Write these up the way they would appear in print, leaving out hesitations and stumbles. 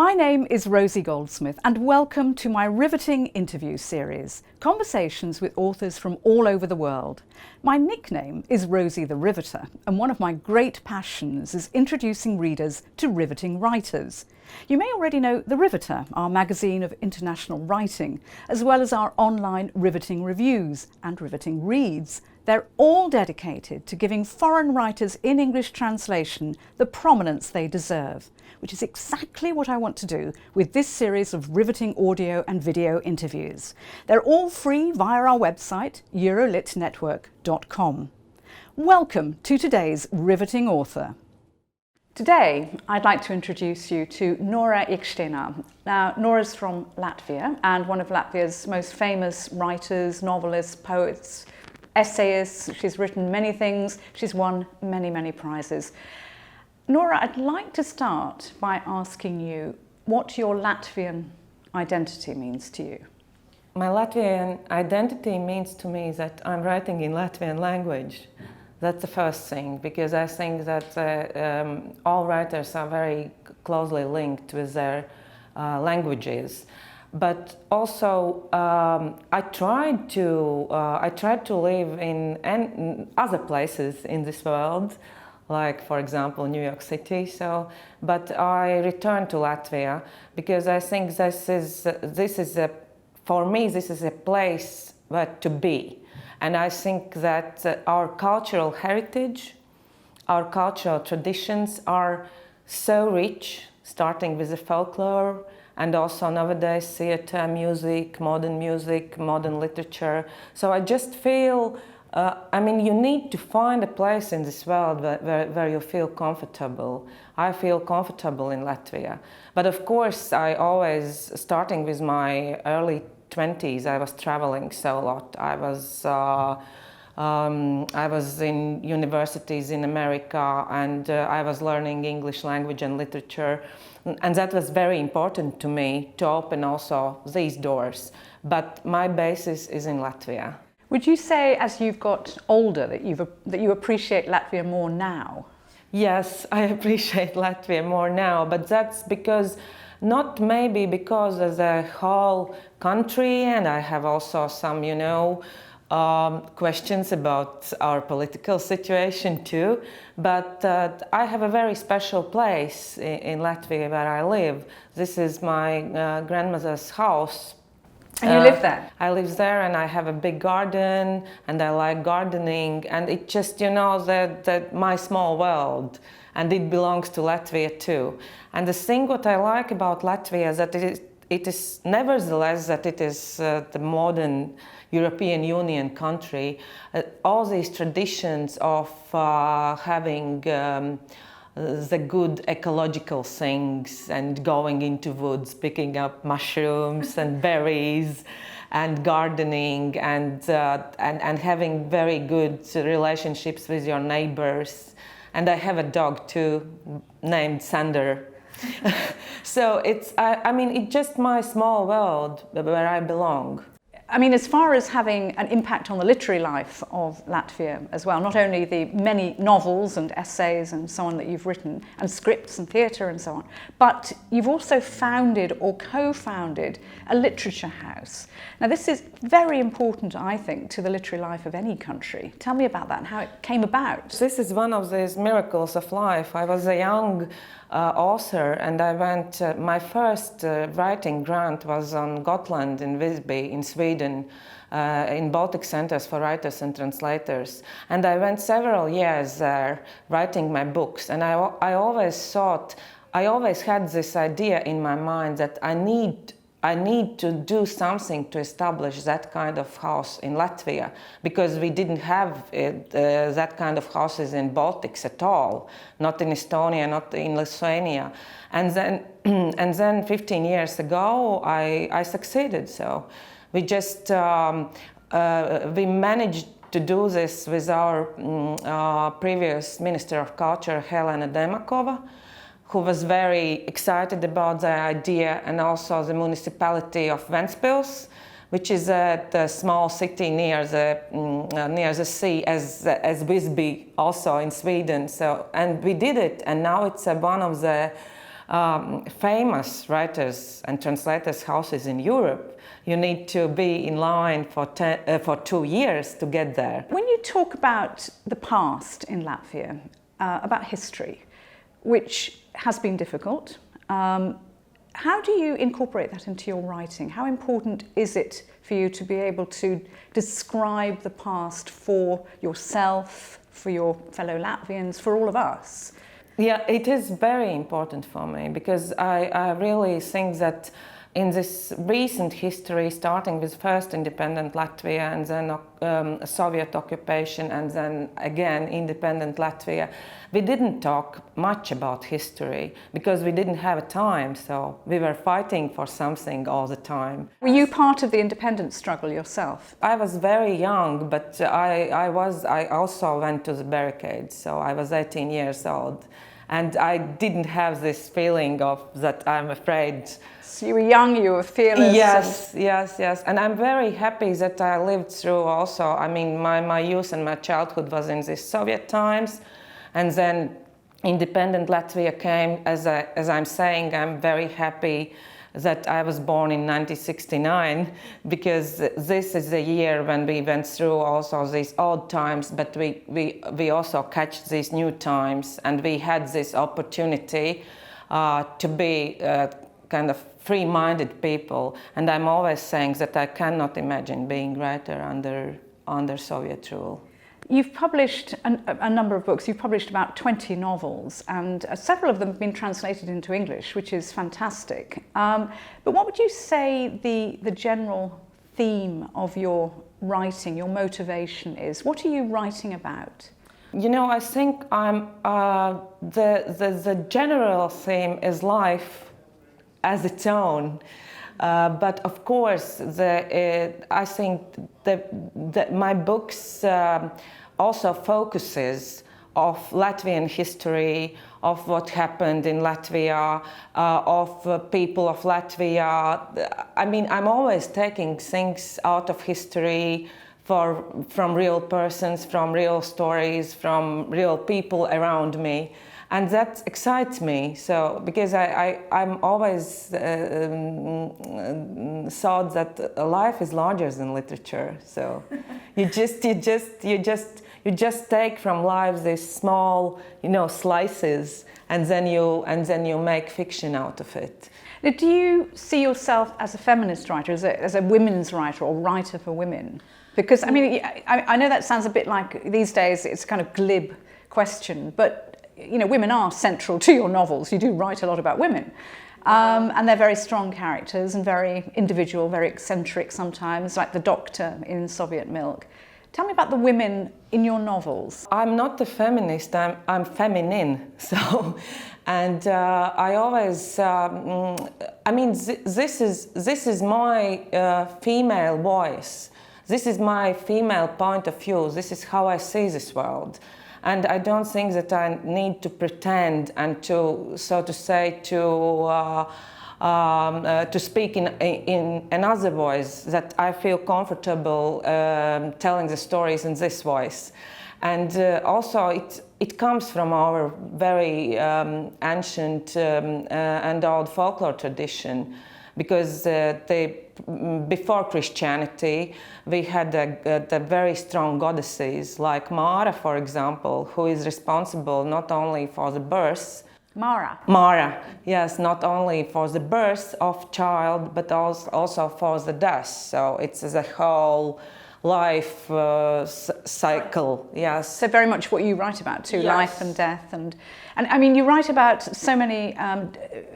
My name is Rosie Goldsmith and welcome to my Riveting interview series, conversations with authors from all over the world. My nickname is Rosie the Riveter, and one of my great passions is introducing readers to riveting writers. You may already know The Riveter, our magazine of international writing, as well as our online riveting reviews and riveting reads. They're all dedicated to giving foreign writers in English translation the prominence they deserve, which is exactly what I want to do with this series of riveting audio and video interviews. They're all free via our website, eurolitnetwork.com. Welcome to today's riveting author. Today, I'd like to introduce you to Nora Ikstena. Now, Nora's from Latvia and one of Latvia's most famous writers, novelists, poets, essayists. She's written many things. She's won many, many prizes. Nora, I'd like to start by asking you what your Latvian identity means to you. My Latvian identity means to me that I'm writing in Latvian language. That's the first thing, because I think that all writers are very closely linked with their languages. But also, I tried to live in other places in this world, like, for example, New York City. But I returned to Latvia because I think for me, this is a place where to be. And I think that our cultural heritage, our cultural traditions are so rich, starting with the folklore, and also nowadays theater, music, modern literature. So I just feel, you need to find a place in this world where you feel comfortable. I feel comfortable in Latvia. But of course, I always, starting with my early 20s, I was traveling so a lot. I was in universities in America, and I was learning English language and literature. And that was very important to me, to open also these doors. But my basis is in Latvia. Would you say, as you've got older, that you appreciate Latvia more now? Yes, I appreciate Latvia more now, but that's not maybe because of the whole country, and I have also some, questions about our political situation too, but I have a very special place in Latvia where I live. This is my grandmother's house. And you live there? I live there, and I have a big garden, and I like gardening, and it just, that my small world, and it belongs to Latvia too. And the thing what I like about Latvia is that it is nevertheless that it is the modern European Union country. All these traditions of having the good ecological things and going into woods, picking up mushrooms and berries and gardening and having very good relationships with your neighbors. And I have a dog too, named Sander. So it's just my small world where I belong. I mean, as far as having an impact on the literary life of Latvia as well, not only the many novels and essays and so on that you've written, and scripts and theatre and so on, but you've also founded or co-founded a literature house. Now, this is very important, I think, to the literary life of any country. Tell me about that and how it came about. This is one of these miracles of life. I was a young author, and I went, my first writing grant was on Gotland in Visby in Sweden, in Baltic Centers for Writers and Translators. And I went several years there writing my books, and I always had this idea in my mind that I need to do something to establish that kind of house in Latvia, because we didn't have that kind of houses in Baltics at all, not in Estonia, not in Lithuania. And then 15 years ago, I succeeded. So we just, we managed to do this with our previous Minister of Culture, Helena Demakova, who was very excited about the idea, and also the municipality of Ventspils, which is a small city near the sea, as Visby, also in Sweden. So, and we did it, and now it's one of the famous writers and translators' houses in Europe, you need to be in line for 2 years to get there. When you talk about the past in Latvia, about history, which has been difficult, how do you incorporate that into your writing? How important is it for you to be able to describe the past for yourself, for your fellow Latvians, for all of us? Yeah, it is very important for me because I really think that in this recent history, starting with first independent Latvia and then Soviet occupation and then again independent Latvia, we didn't talk much about history because we didn't have time, so we were fighting for something all the time. Were you part of the independence struggle yourself? I was very young, but I also went to the barricades, so I was 18 years old. And I didn't have this feeling of that I'm afraid. So you were young, you were fearless. Yes. And I'm very happy that I lived through also, I mean, my youth and my childhood was in the Soviet times. And then independent Latvia came, as I'm saying, I'm very happy that I was born in 1969 because this is the year when we went through also these old times, but we also catch these new times, and we had this opportunity to be kind of free-minded people. And I'm always saying that I cannot imagine being writer under Soviet rule. You've published a number of books. You've published about 20 novels, and several of them have been translated into English, which is fantastic. But what would you say the general theme of your writing, your motivation is? What are you writing about? You know, I think the general theme is life as its own. But of course, I think that my books also focuses of Latvian history, of what happened in Latvia, of people of Latvia. I mean, I'm always taking things out of history from real persons, from real stories, from real people around me. And that excites me, so because I'm always thought that life is larger than literature. So you just take from life these small, slices, and then you make fiction out of it. Now, do you see yourself as a feminist writer, as a women's writer, or writer for women? Because I mean, I know that sounds a bit like these days it's a kind of glib question, but women are central to your novels. You do write a lot about women. And they're very strong characters and very individual, very eccentric sometimes, like the doctor in Soviet Milk. Tell me about the women in your novels. I'm not a feminist, I'm feminine. So, and I always, this is my female voice. This is my female point of view. This is how I see this world. And I don't think that I need to pretend and to speak in another voice, that I feel comfortable telling the stories in this voice. And also it comes from our very ancient and old folklore tradition, because before Christianity, we had the very strong goddesses, like Nora, for example, who is responsible not only for the birth. Mara, yes, not only for the birth of child, but also for the death. So it's the whole life cycle, yes. So very much what you write about too, yes. Life and death, and I mean you write about so many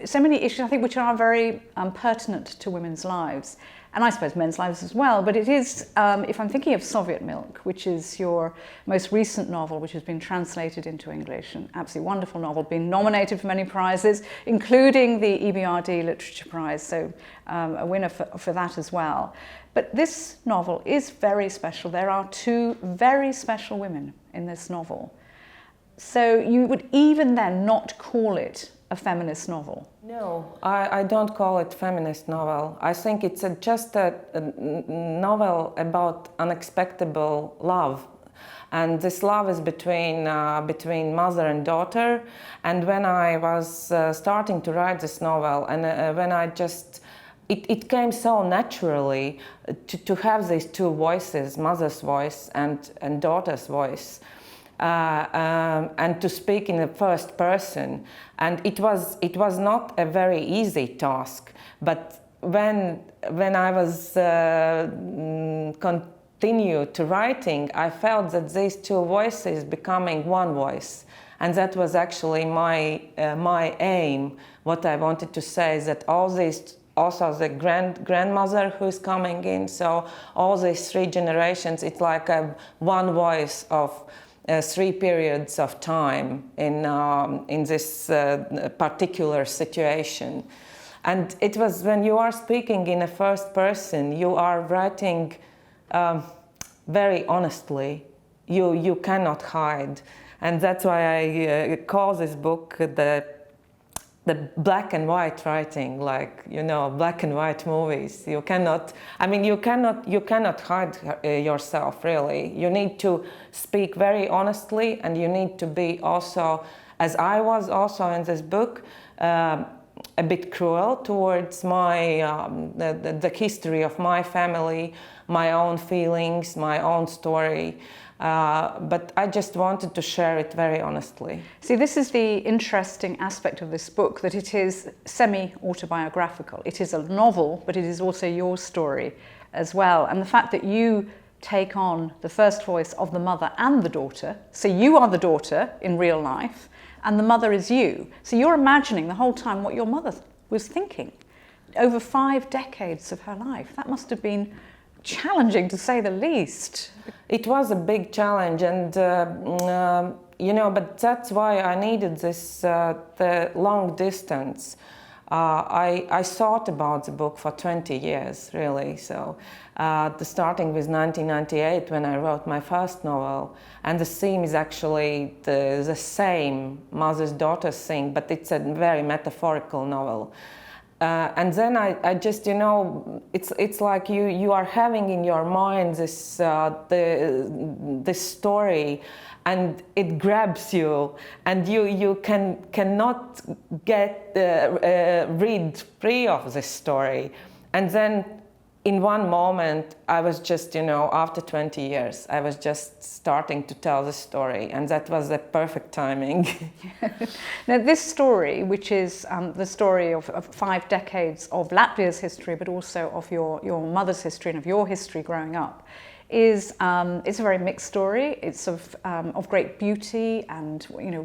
issues, I think, which are very pertinent to women's lives, and I suppose men's lives as well. But it is, if I'm thinking of Soviet Milk, which is your most recent novel, which has been translated into English, an absolutely wonderful novel, been nominated for many prizes, including the EBRD Literature Prize, so a winner for that as well. But this novel is very special. There are two very special women in this novel. So you would even then not call it a feminist novel? No, I don't call it feminist novel. I think it's just a novel about unexpected love. and this love is between mother and daughter. And when I was starting to write this novel, and when I just it came so naturally to have these two voices, mother's voice and daughter's voice, and to speak in the first person. And it was not a very easy task, but when I was continued to writing, I felt that these two voices becoming one voice, and that was actually my aim. What I wanted to say is that all these, also the grandmother who is coming in, so all these three generations, it's like one voice of three periods of time in this particular situation. And it was when you are speaking in a first person, you are writing very honestly. You cannot hide, and that's why I call this book the black and white writing, like, you know, black and white movies. You cannot hide yourself, really. You need to speak very honestly, and you need to be also, as I was also in this book, a bit cruel towards my the history of my family, my own feelings, my own story. But I just wanted to share it very honestly. See, this is the interesting aspect of this book, that it is semi-autobiographical. It is a novel, but it is also your story as well. And the fact that you take on the first voice of the mother and the daughter, so you are the daughter in real life, and the mother is you. So you're imagining the whole time what your mother was thinking over 5 decades of her life. That must have been challenging, to say the least. It was a big challenge, and you know, but that's why I needed this the long distance. I thought about the book for 20 years, really. So starting with 1998, when I wrote my first novel, and the theme is actually the same, mother's daughter's thing, but it's a very metaphorical novel. And then I just, you know, it's like you are having in your mind this this story, and it grabs you, and you cannot get read free of this story. And then in one moment, I was just, you know, after 20 years, I was just starting to tell the story, and that was the perfect timing. Now, this story, which is the story of 5 decades of Latvia's history, but also of your mother's history and of your history growing up, is it's a very mixed story. It's of great beauty and, you know,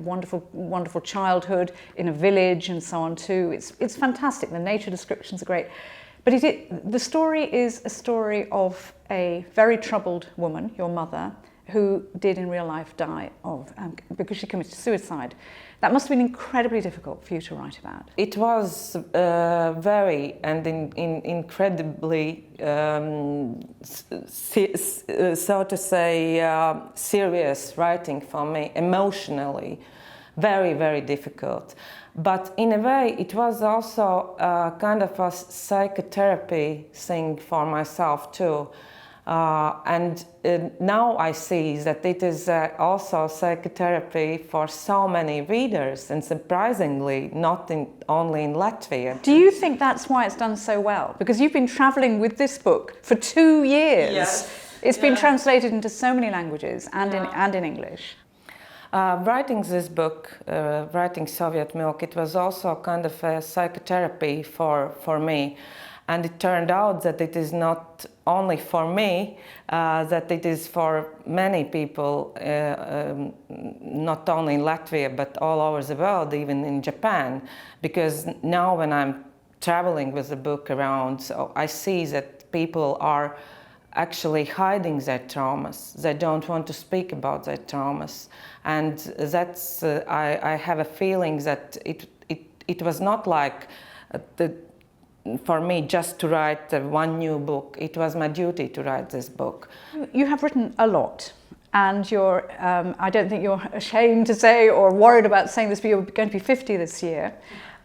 wonderful childhood in a village and so on too. It's fantastic. The nature descriptions are great. But the story is a story of a very troubled woman, your mother, who did in real life die because she committed suicide. That must have been incredibly difficult for you to write about. It was very and incredibly, so to say, serious writing for me, emotionally, very, very difficult. But in a way, it was also kind of a psychotherapy thing for myself too. And now I see that it is also psychotherapy for so many readers, and surprisingly, not only in Latvia. Do you think that's why it's done so well? Because you've been travelling with this book for 2 years. Yes. It's been translated into so many languages and in English. Writing this book, writing Soviet Milk, it was also kind of a psychotherapy for me. And it turned out that it is not only for me, that it is for many people, not only in Latvia, but all over the world, even in Japan. Because now when I'm traveling with the book around, so I see that people are actually hiding their traumas. They don't want to speak about their traumas. And that's, I have a feeling that it was not like for me just to write one new book. It was my duty to write this book. You have written a lot, and you're, I don't think you're ashamed to say or worried about saying this, but you're going to be 50 this year,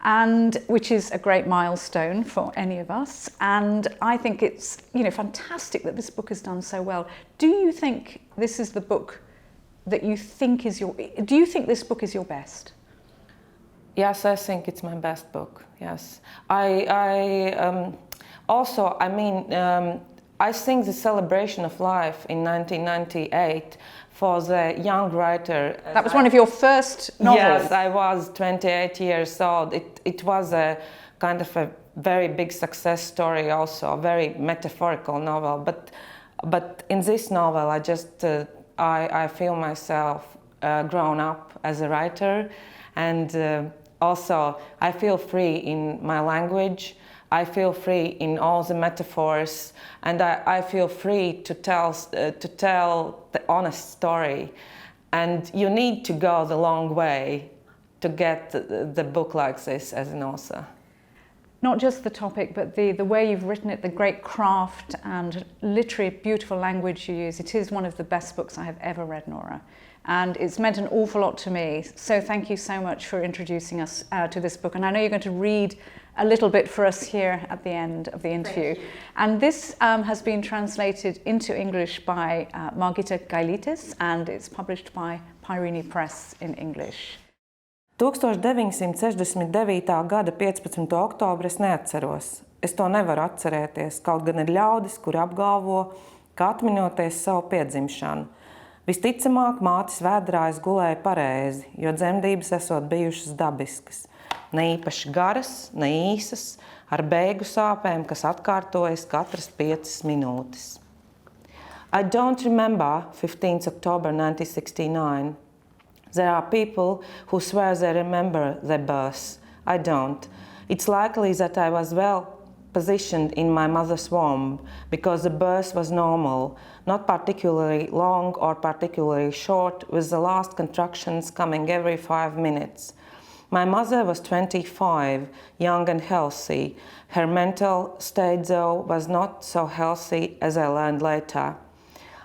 and which is a great milestone for any of us. And I think it's, you know, fantastic that this book has done so well. Do you think this is the book that you think is your... Do you think this book is your best? Yes, I think it's my best book, yes. I think the celebration of life in 1998 for the young writer... That was one of your first novels? Yes, I was 28 years old. It was a kind of a very big success story also, a very metaphorical novel. But in this novel, I feel myself grown up as a writer, and also I feel free in my language. I feel free in all the metaphors, and I feel free to tell the honest story. And you need to go the long way to get the book like this as an author. Not just the topic, but the way you've written it, the great craft and literary beautiful language you use. It is one of the best books I have ever read, Nora. And it's meant an awful lot to me. So thank you so much for introducing us to this book. And I know you're going to read a little bit for us here at the end of the interview. And this has been translated into English by Margita Gailitis, and it's published by Pairini Press in English. 1969. gada 15. oktobra es neatceros. Es to nevaru atcerēties, kaut gan ir ļaudis, kuri apgalvo, ka atminoties savu piedzimšanu. Visticamāk, mātes vēdrā es gulēju pareizi, jo dzemdības esot bijušas dabiskas. Ne īpaši garas, ne īsas, ar beigu sāpēm, kas atkārtojas katras 5 minūtes. I don't remember 15th October 1969. There are people who swear they remember their birth. I don't. It's likely that I was well positioned in my mother's womb because the birth was normal, not particularly long or particularly short, with the last contractions coming every 5 minutes. My mother was 25, young and healthy. Her mental state, though, was not so healthy, as I learned later.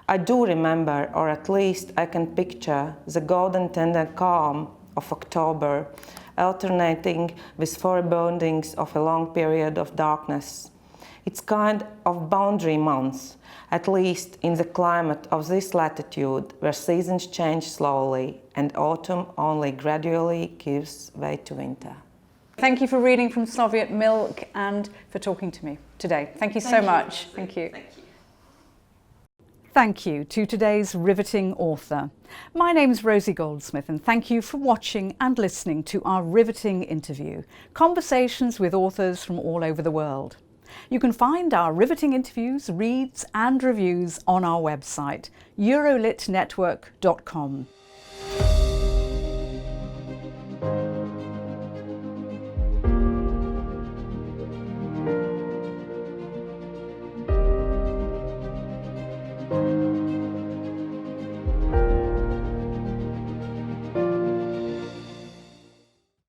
I do remember, or at least I can picture, the golden tender calm of October, alternating with forebodings of a long period of darkness. It's kind of boundary month, at least in the climate of this latitude, where seasons change slowly and autumn only gradually gives way to winter. Thank you for reading from Soviet Milk and for talking to me today. Thank you so much. Thank you. Thank you to today's riveting author. My name's Rosie Goldsmith, and thank you for watching and listening to our riveting interview, conversations with authors from all over the world. You can find our riveting interviews, reads and reviews on our website, eurolitnetwork.com.